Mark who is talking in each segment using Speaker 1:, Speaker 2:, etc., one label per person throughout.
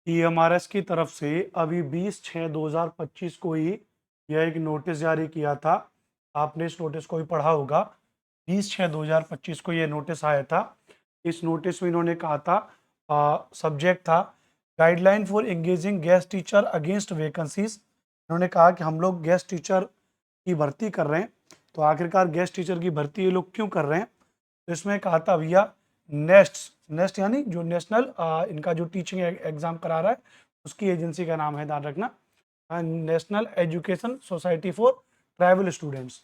Speaker 1: EMRS की तरफ से अभी 20/6/2025 को ही यह एक नोटिस जारी किया था। आपने इस नोटिस को भी पढ़ा होगा। 20/6/2025 को यह नोटिस आया था। इस नोटिस में इन्होंने कहा था, सब्जेक्ट था guideline for engaging guest teacher against vacancies. इन्होंने कहा कि हम लोग गेस्ट टीचर की भर्ती कर रहे हैं, तो आखिरकार गेस्ट टीचर की भर्ती ये लोग क्यों कर रहे हैं? तो इसमें कहा था भैया, नेस्ट यानी जो नेशनल इनका जो टीचिंग एग्जाम करा रहा है उसकी एजेंसी का नाम है, ध्यान रखना, National Education Society for Tribal Students.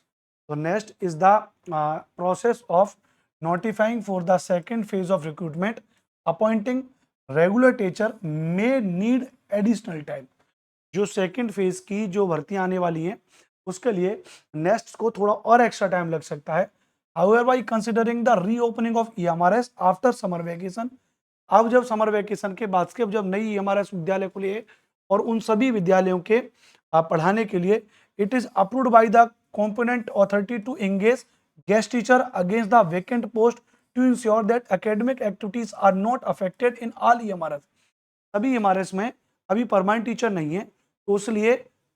Speaker 1: तो NEST is the process of notifying for the second phase of recruitment appointing regular teacher may need additional time. जो सेकेंड फेज की जो भर्तियां आने वाली हैं उसके लिए नेस्ट को थोड़ा और एक्स्ट्रा टाइम लग सकता है। However, by considering the reopening of EMRS after summer vacation, अब जब समर वैकेशन के बाद के जब नई EMRS विद्यालय खुले और उन सभी विद्यालयों के पढ़ाने के लिए it is approved by the component authority to engage guest teacher against the vacant post to ensure that academic activities are not affected in all EMRS। सभी EMRS में अभी परमानेंट टीचर नहीं है, तो इसलिए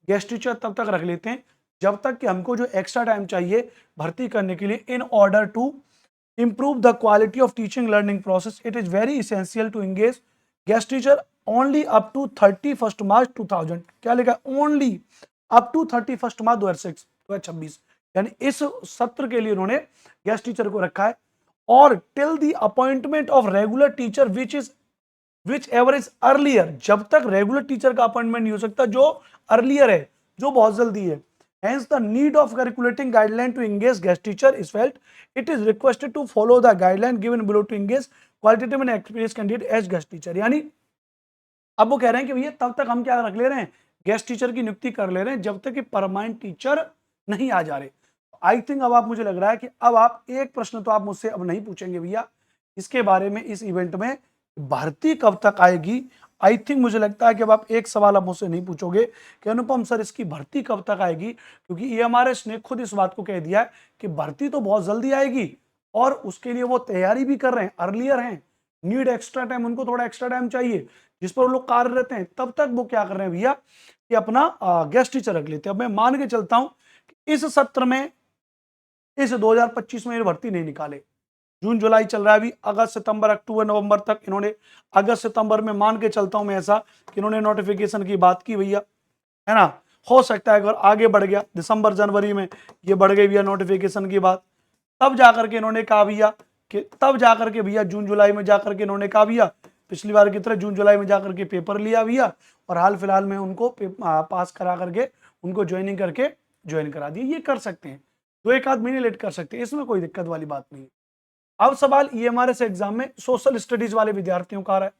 Speaker 1: गेस्ट टीचर तब तक रख लेते हैं जब तक कि हमको जो एक्स्ट्रा टाइम चाहिए भर्ती करने के लिए in order to improve the quality of teaching learning process. It is very essential to engage guest teacher only up to 31st March 2000। क्या लिखा? only up to 31st March 2026 यानी इस सत्र के लिए उन्होंने गेस्ट टीचर को रखा है। और till the appointment of regular teacher which ever is earlier, जब तक रेगुलर टीचर का अपॉइंटमेंट नहीं हो सकता जो अर्लियर है, जो बहुत जल्दी है। Hence, the need of calculating guideline to engage guest teacher is felt. It is requested to follow the guideline given below to engage qualitative and experienced candidate as guest teacher। यानी अब वो कह रहे हैं कि भैया तब तक हम क्या रख ले रहे हैं, गेस्ट टीचर की नियुक्ति कर ले रहे हैं जब तक कि परमानेंट टीचर नहीं आ जा रहे। आई थिंक अब आप, मुझे लग रहा है कि अब आप एक प्रश्न तो आप मुझसे अब नहीं पूछेंगे भैया इसके बारे में, इस इवेंट में भर्ती कब तक आएगी। आई थिंक मुझे लगता है कि अब आप एक सवाल आप मुझसे नहीं पूछोगे कि अनुपम सर इसकी भर्ती कब तक आएगी, क्योंकि ईएमआरएस ने खुद इस बात को कह दिया है कि भर्ती तो बहुत जल्दी आएगी और उसके लिए वो तैयारी भी कर रहे हैं, अर्लियर हैं, नीड एक्स्ट्रा टाइम, उनको थोड़ा एक्स्ट्रा टाइम चाहिए जिस पर वो लोग कार्यरत हैं। तब तक वो क्या कर रहे हैं भैया कि अपना गेस्ट टीचर रख लेते हैं। अब मैं मान के चलता हूं कि इस सत्र में, इस 2025 में ये भर्ती नहीं निकाले, जून जुलाई चल रहा है अभी, अगस्त सितंबर अक्टूबर नवंबर तक इन्होंने, अगस्त सितंबर में मान के चलता हूं मैं ऐसा कि इन्होंने नोटिफिकेशन की बात की भैया, है ना। हो सकता है अगर आगे बढ़ गया दिसंबर जनवरी में ये बढ़ गई भैया नोटिफिकेशन की बात, तब जाकर के इन्होंने कहा भैया कि तब जाकर के भैया जून जुलाई में जाकर के इन्होंने कहा भैया पिछली बार की तरह जून जुलाई में जाकर के पेपर लिया भैया और हाल फिलहाल में उनको पास करा करके उनको ज्वाइनिंग करके ज्वाइन करा दिया। ये कर सकते हैं, 2-1 आध महीने लेट कर सकते हैं, इसमें कोई दिक्कत वाली बात नहीं। अब सवाल ईएमआरएस एग्जाम में सोशल स्टडीज वाले विद्यार्थियों का आ रहा है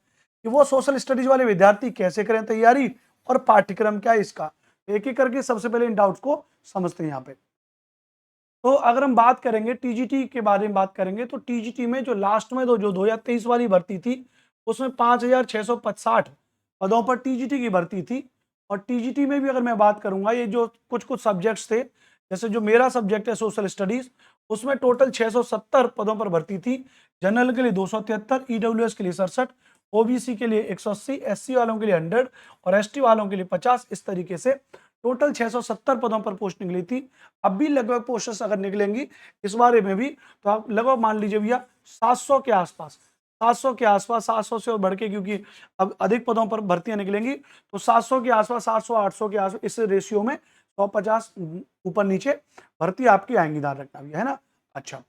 Speaker 1: कि वो सोशल स्टडीज वाले विद्यार्थी कैसे करें तैयारी और पाठ्यक्रम क्या है इसका। एक एक करके सबसे पहले इन डाउट्स को समझते हैं यहाँ पे। तो अगर हम बात करेंगे टीजीटी के बारे में बात करेंगे तो टीजीटी में जो लास्ट में जो 2023 वाली भर्ती थी उसमें 5660 पदों पर टीजीटी की भर्ती थी। और टीजीटी में भी अगर मैं बात करूंगा, ये जो कुछ कुछ सब्जेक्ट्स थे, जैसे जो मेरा सब्जेक्ट है सोशल स्टडीज, उसमें टोटल 670 पदों पर भर्ती थी। जनरल के लिए 273, ईडब्ल्यूएस के लिए 67, ओबीसी के लिए 180, एससी वालों के लिए 100 और एसटी वालों के लिए 50। इस तरीके से टोटल 670 पदों पर पोस्ट निकली थी। अब भी लगभग पोस्ट्स अगर निकलेंगी इस बारे में भी, तो आप लगभग मान लीजिए भैया 700 के आसपास, 700 के आसपास, 700 से और बढ़ के, क्योंकि अब अधिक पदों पर भर्तियां निकलेंगी तो 700 के आसपास, 700-800 के आसपास, इस रेशियो में 150 ऊपर नीचे भर्ती आपकी आएंगी, ध्यान रखना भी, है ना। अच्छा,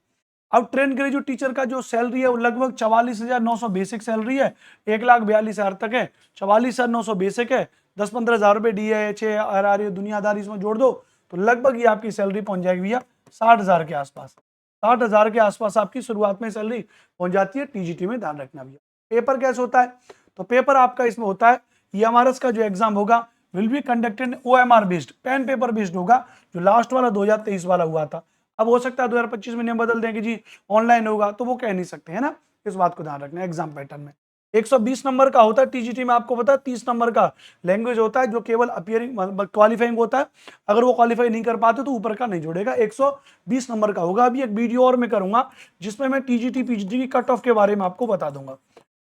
Speaker 1: अब ट्रेन ग्रेजुएट टीचर का जो सैलरी है वो लगभग 44,900 बेसिक सैलरी है, 1,42,000 तक है। 44,900 बेसिक है, 10-15 हजार रुपए DA, RRA दुनियादारी इसमें जोड़ दो तो लगभग ये आपकी सैलरी पहुंच जाएगी भैया 60,000 के आसपास। 60,000 के आसपास आपकी शुरुआत में सैलरी पहुंच जाती है टीजीटी में, ध्यान रखना भैया। पेपर कैसे होता है? तो पेपर आपका इसमें होता है, ईएमआरएस का जो एग्जाम होगा will be conducted OMR based, pen paper based होगा, जो लास्ट वाला 2023 वाला हुआ था। अब हो सकता है 2025 में नियम बदल दें कि जी ऑनलाइन होगा, तो वो कह नहीं सकते, है ना। इस बात को ध्यान रखना है। एग्जाम पैटर्न में 120 नंबर का होता है टीजीटी में, आपको पता है 30 नंबर का लैंग्वेज होता है जो केवल अपियरिंग क्वालिफाइंग होता है, अगर वो क्वालिफाई नहीं कर पाते तो ऊपर का नहीं जोड़ेगा। 120 नंबर का होगा। अभी एक वीडियो और मैं करूंगा जिसमें मैं टीजीटी पीजीटी की कट ऑफ के बारे में आपको बता दूंगा।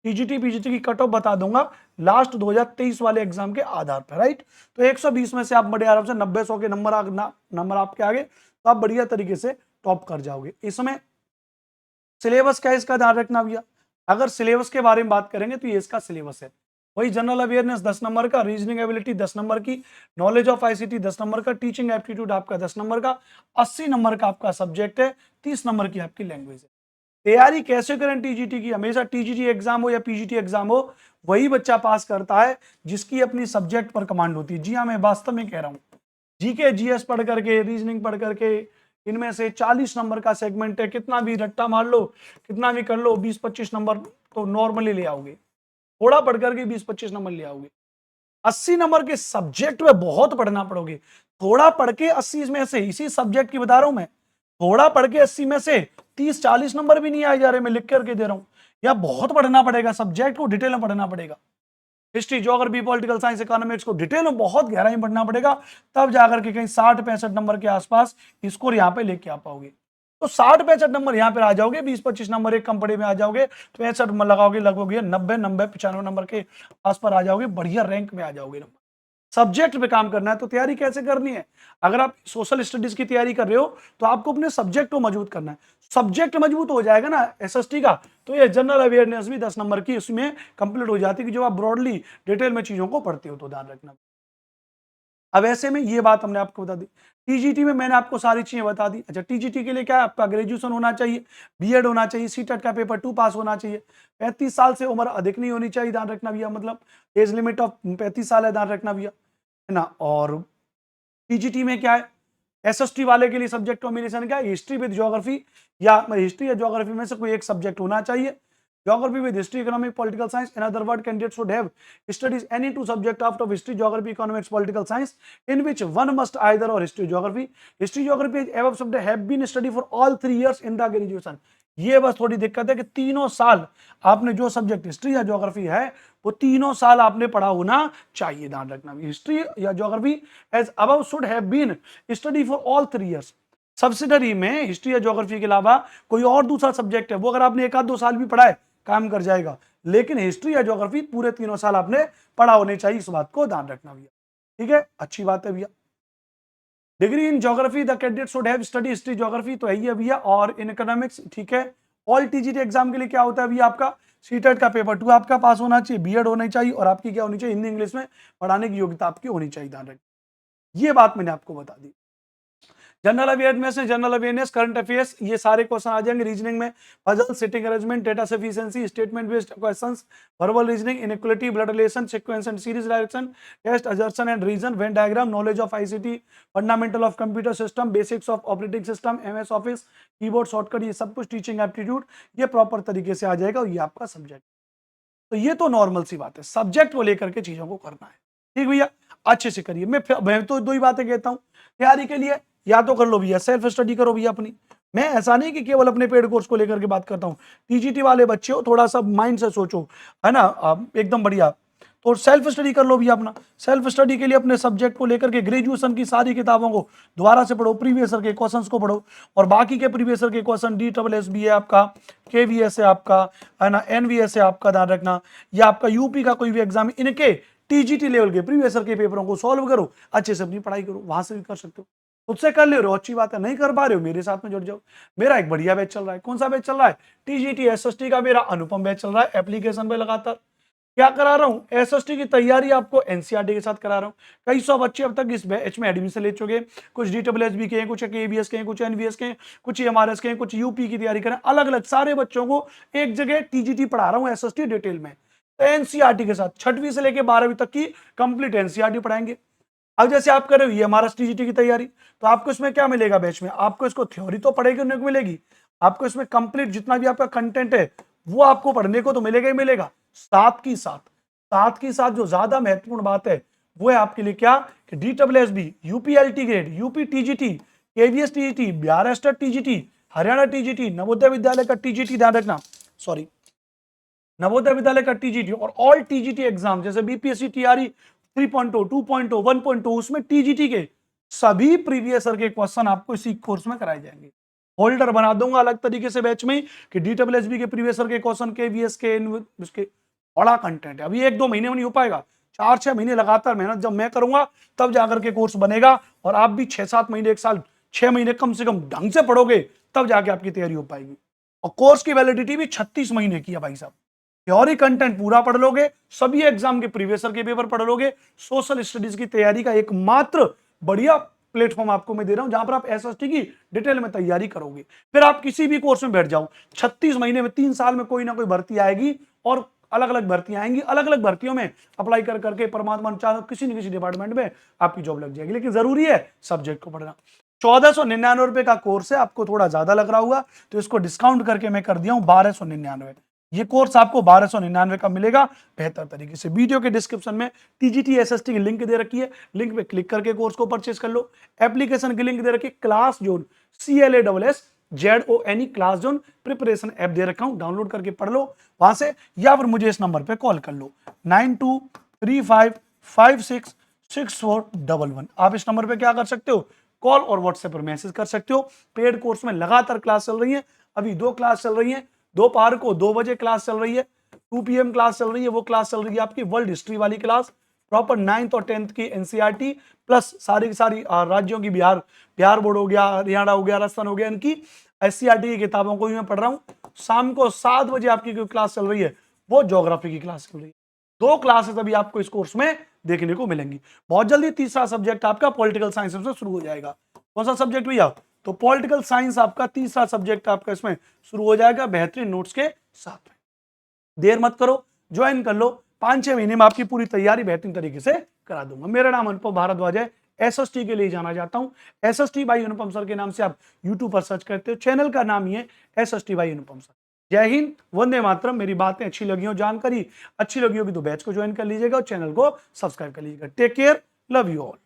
Speaker 1: टीजीटी पीजीटी की कट ऑफ बता दूंगा लास्ट 2023 वाले एग्जाम के आधार पर, राइट। तो 120 में से आप बड़े आराम से 90-100 के नंबर आपके आगे, तो आप बढ़िया तरीके से टॉप कर जाओगे। इसमें सिलेबस क्या है इसका ध्यान रखना भैया। अगर सिलेबस के बारे में बात करेंगे तो ये इसका सिलेबस है, वही जनरल अवेयरनेस 10 नंबर का, रीजनिंग एबिलिटी 10 नंबर की, नॉलेज ऑफ आईसीटी 10 नंबर का, टीचिंग एप्टीट्यूड आपका 10 नंबर का, 80 नंबर का आपका सब्जेक्ट है, 30 नंबर की आपकी लैंग्वेज है। तैयारी कैसे करें टीजीटी की? हमेशा टीजीटी एग्जाम हो या पीजीटी एग्जाम हो, वही बच्चा पास करता है जिसकी अपनी सब्जेक्ट पर कमांड होती है। जी हाँ, मैं वास्तव में कह रहा हूं, जीके जीएस पढ़ करके, रीजनिंग पढ़ करके, इनमें से 40 नंबर का सेगमेंट है, कितना भी रट्टा मार लो, कितना भी कर लो, 20-25 नंबर तो नॉर्मली ले आओगे, थोड़ा पढ़ करके 20-25 नंबर ले आओगे। 80 नंबर के सब्जेक्ट में बहुत पढ़ना पड़ोगे, थोड़ा पढ़ के 80 में से, इसी सब्जेक्ट की बता रहा हूं मैं, थोड़ा पढ़ के 80 में से 30-40 नंबर भी नहीं आए जा रहे, मैं लिख करके दे रहा हूं। या बहुत पढ़ना पड़ेगा, सब्जेक्ट को डिटेल में पढ़ना पड़ेगा, history, geography, political science, economics को डिटेल में बहुत गहराई में पढ़ना पड़ेगा, तब जाकर के कहीं 60-65 नंबर के आसपास स्कोर यहाँ पे लेके आ पाओगे। तो 60-65 नंबर यहाँ पे आ जाओगे, 20-25 नंबर एक कंपनी में आ जाओगे, तो 65 लगाओगे, लगभग 90-95 नंबर के आस पर आ जाओगे, बढ़िया रैंक में आ जाओगे। नंबर सब्जेक्ट पे काम करना है, तो तैयारी कैसे करनी है? अगर आप सोशल स्टडीज की तैयारी कर रहे हो तो आपको अपने सब्जेक्ट को मजबूत करना है। सब्जेक्ट मजबूत हो जाएगा ना एसएसटी का, तो ये जनरल अवेयरनेस भी 10 नंबर की उसमें कंप्लीट हो जाती है कि जो आप ब्रॉडली डिटेल में चीजों को पढ़ते हो, तो ध्यान रखना। अब ऐसे में ये बात हमने आपको बता दी, टीजीटी में मैंने आपको सारी चीजें बता दी। अच्छा, टीजीटी के लिए क्या है? आपका ग्रेजुएशन होना चाहिए, बीएड होना चाहिए, सीटेट का पेपर 2 पास होना चाहिए, 35 साल से उम्र अधिक नहीं होनी चाहिए, ध्यान रखना भैया, मतलब एज लिमिट ऑफ 35 साल है, ध्यान रखना भैया, है ना। और टीजीटी में क्या है? एसएसटी वाले के लिए सब्जेक्ट कॉम्बिनेशन क्या है? हिस्ट्री विद ज्योग्राफी, या हिस्ट्री या ज्योग्राफी में से कोई एक सब्जेक्ट होना चाहिए। Geography with history, economic, political science. In other words, candidates should have studied any two subject out of history, geography, economics, political science, in which one must either or history, geography. History, geography above subject have been studied for all 3 years in the graduation. ये बस थोड़ी दिक्कत है कि तीनों साल आपने जो सब्जेक्ट हिस्ट्री या ज्योग्राफी है वो तीनों साल आपने पढ़ा होना चाहिए, ध्यान रखना। हिस्ट्री या geography as above should have been study for all 3 years. Subsidiary में हिस्ट्री या ज्योग्राफी के अलावा कोई और दूसरा सब्जेक्ट है, वो अगर आपने 1-2 साल भी पढ़ा है काम कर जाएगा, लेकिन हिस्ट्री या ज्योग्राफी पूरे तीनों साल आपने पढ़ा होने चाहिए, इस बात को ध्यान रखना भैया, ठीक है। अच्छी बात है भैया। Degree in geography the candidate should have study history geography, तो यही है भैया। और इन इकोनॉमिक्स, ठीक है। ऑल टीजीटी एग्जाम के लिए क्या होता है भैया? आपका सीटेट का पेपर 2 आपका पास होना चाहिए, बीएड होना चाहिए, और आपकी क्या होनी चाहिए? हिंदी इंग्लिश में पढ़ाने की योग्यता आपकी होनी चाहिए, ध्यान रखिए। ये बात मैंने आपको बता दी। जनरल अवेयरनेस है, जनरल अवेयरनेस, करंट अफेयर्स, ये सारे क्वेश्चन आ जाएंगे। रीजनिंग में puzzle, sitting arrangement, data sufficiency, statement based questions, verbal reasoning, inequality, blood relation, sequence and series direction, test, assertion and reason, Venn diagram, knowledge of ICT, fundamental of computer system, basics of operating system, MS Office, keyboard shortcut, ये सब कुछ, teaching aptitude, ये proper तरीके से आ जाएगा, और ये आपका सब्जेक्ट। तो ये तो नॉर्मल सी बात है, सब्जेक्ट को लेकर के चीजों को करना है, ठीक भैया। अच्छे से करिए। मैं तो 2 ही बातें कहता हूं तैयारी के लिए, या तो कर लो भैया सेल्फ स्टडी करो भैया अपनी। मैं ऐसा नहीं कि केवल अपने पेड कोर्स को लेकर के बात करता हूं, टीजीटी वाले बच्चे हो, थोड़ा सा माइंड से सोचो, है ना, एकदम बढ़िया। तो सेल्फ स्टडी कर लो भैया अपना। सेल्फ स्टडी के लिए अपने सब्जेक्ट को लेकर के ग्रेजुएशन की सारी किताबों को दोबारा से पढ़ो, प्रीवियस ईयर के क्वेश्चंस को पढ़ो, और बाकी के प्रीवियस ईयर के क्वेश्चन DSS भी है आपका, KVS है आपका, है ना, NVS है आपका, ध्यान रखना, या आपका यूपी का कोई भी एग्जाम, इनके टीजीटी लेवल के प्रीवियस ईयर के पेपरों को सॉल्व करो, अच्छे से अपनी पढ़ाई करो, वहां से भी कर सकते हो। खुद से कर ले रहे हो, अच्छी बात है। नहीं कर पा रहे हो, मेरे साथ में जुड़ जाओ। मेरा एक बढ़िया बैच चल रहा है। कौन सा बैच चल रहा है? टीजीटी SST का मेरा अनुपम बैच चल रहा है, एप्लीकेशन पे लगातार क्या करा रहा हूं, SST की तैयारी आपको एनसीईआरटी के साथ करा रहा हूं। कई 100 बच्चे अब तक इस बैच में एडमिशन ले चुके हैं, कुछ DSSB के हैं, कुछ KBS के हैं, कुछ NVS के हैं, कुछ MRS के हैं, कुछ यूपी की तैयारी करें, अलग अलग सारे बच्चों को एक जगह टीजीटी पढ़ा रहा हूं, SST डिटेल में, तो एनसीईआरटी के साथ 6वीं से लेकर 12वीं तक की कंप्लीट एनसीईआरटी पढ़ाएंगे। अब जैसे आप कर रहे हो ये हमारा टीजीटी की तैयारी, तो आपको इसमें क्या मिलेगा बैच में? आपको इसको थ्योरी तो पढ़ेगी मिलेगी, आपको इसमें कंप्लीट जितना भी आपका कंटेंट है वो आपको पढ़ने को तो मिलेगा ही मिलेगा। साथ की साथ जो ज्यादा महत्वपूर्ण बात है वो है आपके लिए क्या, कि DSSB, UP LT grade, UP TGT, KVS TGT, Bihar state TGT, Haryana TGT, Navodaya Vidyalaya का टीजीटी, ध्यान रखना, सॉरी, नवोदय विद्यालय का टीजीटी, और ऑल टीजीटी एग्जाम जैसे बीपीएससी टीआरई 3.0, 2.0, 1.0, उसमें टीजीटी के सभी प्रीवियस ईयर के क्वेश्चन आपको इसी कोर्स में कराए जाएंगे। होल्डर बना दूंगा अलग तरीके से बैच में कि DSSB के प्रीवियस ईयर के क्वेश्चन, KVS के, उसके बड़ा कंटेंट है। अभी 1-2 महीने में नहीं हो पाएगा, 4-6 महीने लगातार मेहनत जब मैं करूंगा तब जाकर के कोर्स बनेगा, और आप भी 6-7 महीने, 1 साल, 6 महीने कम से कम ढंग से पढ़ोगे तब जाके आपकी तैयारी हो पाएगी। और कोर्स की वैलिडिटी भी 36 महीने की है भाई साहब। थ्योरी कंटेंट पूरा पढ़ लोगे, सभी एग्जाम के प्रीवियस ईयर के पेपर पढ़ लोगे, सोशल स्टडीज की तैयारी का एकमात्र बढ़िया प्लेटफॉर्म आपको मैं दे रहा हूं, जहां पर आप एसएसटी की डिटेल में तैयारी करोगे। फिर आप किसी भी कोर्स में बैठ जाओ, 36 महीने में, 3 साल में कोई ना कोई भर्ती आएगी, और अलग अलग भर्तियां आएंगी, अलग अलग भर्तियों में अप्लाई कर करके परमात्मा चाहे किसी न किसी डिपार्टमेंट में आपकी जॉब लग जाएगी। लेकिन जरूरी है सब्जेक्ट को पढ़ना। 1499 का कोर्स है, आपको थोड़ा ज्यादा लग रहा होगा तो इसको डिस्काउंट करके मैं कर दिया हूं 1299। ये कोर्स आपको 1299 का मिलेगा बेहतर तरीके से। वीडियो के डिस्क्रिप्शन में टीजीटी एसएसटी की लिंक दे रखी है, लिंक पे क्लिक करके कोर्स को परचेज कर लो। एप्लीकेशन की लिंक दे रखी है, class zone CLASSZONE class zone preparation app दे रखा हूं, डाउनलोड करके पढ़ लो वहां से, या फिर मुझे इस नंबर पे कॉल कर लो 9235566411। आप इस नंबर पे क्या कर सकते हो, कॉल और व्हाट्सएप पर मैसेज कर सकते हो। पेड कोर्स में लगातार क्लास चल रही है, अभी 2 क्लास चल रही है, दोपहर को 2 बजे क्लास चल रही है, 2 PM क्लास चल रही है। वो क्लास चल रही है आपकी वर्ल्ड हिस्ट्री वाली क्लास, प्रॉपर 9th और 10th की एनसीईआरटी प्लस सारी की सारी राज्यों की, बिहार बोर्ड हो गया, हरियाणा हो गया, राजस्थान हो गया, इनकी एससीईआरटी की किताबों को भी मैं पढ़ रहा हूं। शाम को 7 बजे आपकी जो क्लास चल रही है वो ज्योग्राफी की क्लास चल रही है। 2 क्लासेस अभी आपको इस कोर्स में देखने को मिलेंगी। बहुत जल्दी तीसरा सब्जेक्ट आपका पॉलिटिकल साइंस से शुरू हो जाएगा। कौन सा सब्जेक्ट भैया, तो पॉलिटिकल साइंस आपका तीसरा सब्जेक्ट आपका इसमें शुरू हो जाएगा बेहतरीन नोट्स के साथ में। देर मत करो, ज्वाइन कर लो, 5-6 महीने में आपकी पूरी तैयारी बेहतरीन तरीके से करा दूंगा। मेरा नाम अनुपम भारद्वाज है, एसएसटी के लिए जाना जाता हूं, एसएसटी बाई अनुपम सर के नाम से आप यूट्यूब पर सर्च करते हो, चैनल का नाम ही है एसएसटी बाई अनुपम सर। जय हिंद, वंदे मातरम। मेरी बातें अच्छी लगी हो, जानकारी अच्छी लगी होगी तो बैच को ज्वाइन कर लीजिएगा और चैनल को सब्सक्राइब कर लीजिएगा। Take care, love you all.